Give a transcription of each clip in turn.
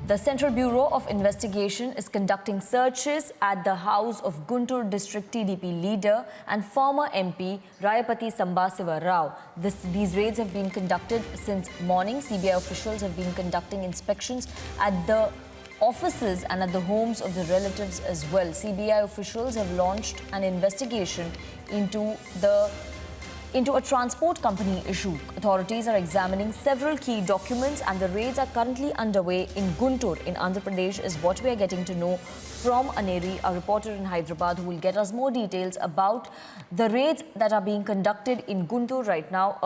The Central Bureau of Investigation is conducting searches at the house of Guntur district TDP leader and former MP Rayapati Sambasiva Rao. These raids have been conducted since morning. CBI officials have been conducting inspections at the offices and at the homes of the relatives as well. CBI officials have launched an investigation into a transport company issue. Authorities are examining several key documents and the raids are currently underway in Guntur in Andhra Pradesh is what we are getting to know from Aneri, a reporter in Hyderabad, who will get us more details about the raids that are being conducted in Guntur right now.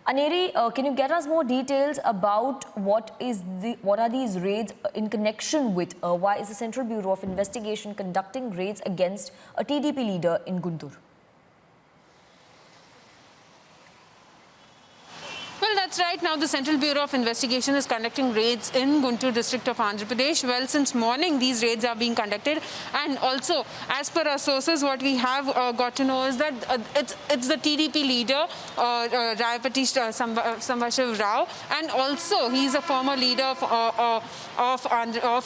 Aneri, can you get us more details about what are these raids in connection with? Why is the Central Bureau of Investigation conducting raids against a TDP leader in Guntur? Well, that's right. Now, the Central Bureau of Investigation is conducting raids in Guntur district of Andhra Pradesh. Well, since morning, these raids are being conducted. And also, as per our sources, what we have got to know is that it's the TDP leader, Rayapati Sambasiva Rao. And also, he's a former leader of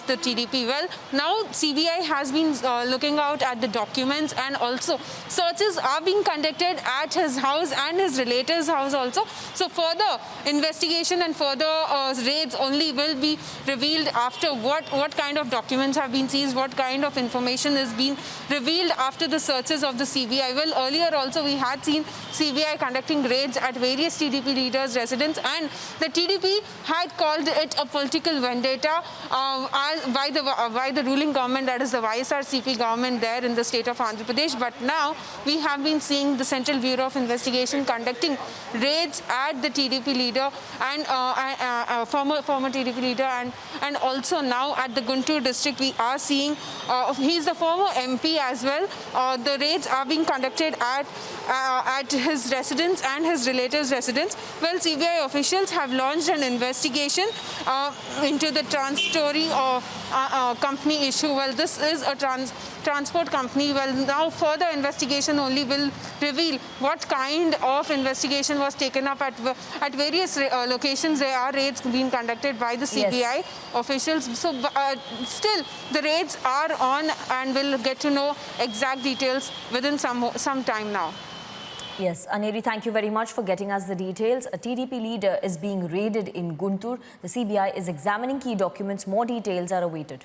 the TDP. Well, now CBI has been looking out at the documents, and also searches are being conducted at his house and his relatives' house also. So further investigation and further raids only will be revealed after what kind of documents have been seized, what kind of information is being revealed after the searches of the CBI. Well, earlier also we had seen CBI conducting raids at various TDP leaders' residence, and the TDP had called it a political vendetta by the ruling government, that is the YSRCP government there in the state of Andhra Pradesh. But now we have been seeing the Central Bureau of Investigation conducting raids at the TDP leader and former TDP leader, and also now at the Guntur district we are seeing he's the former MP as well. The raids are being conducted at his residence and his relatives' residence. Well, CBI officials have launched an investigation into the trans-story company issue. Well, this is a transport company. Well, now further investigation only will reveal what kind of investigation was taken up at various locations. There are raids being conducted by the CBI officials. So still the raids are on, and we'll get to know exact details within some time now. Yes, Aneri, thank you very much for getting us the details. A TDP leader is being raided in Guntur. The CBI is examining key documents. More details are awaited.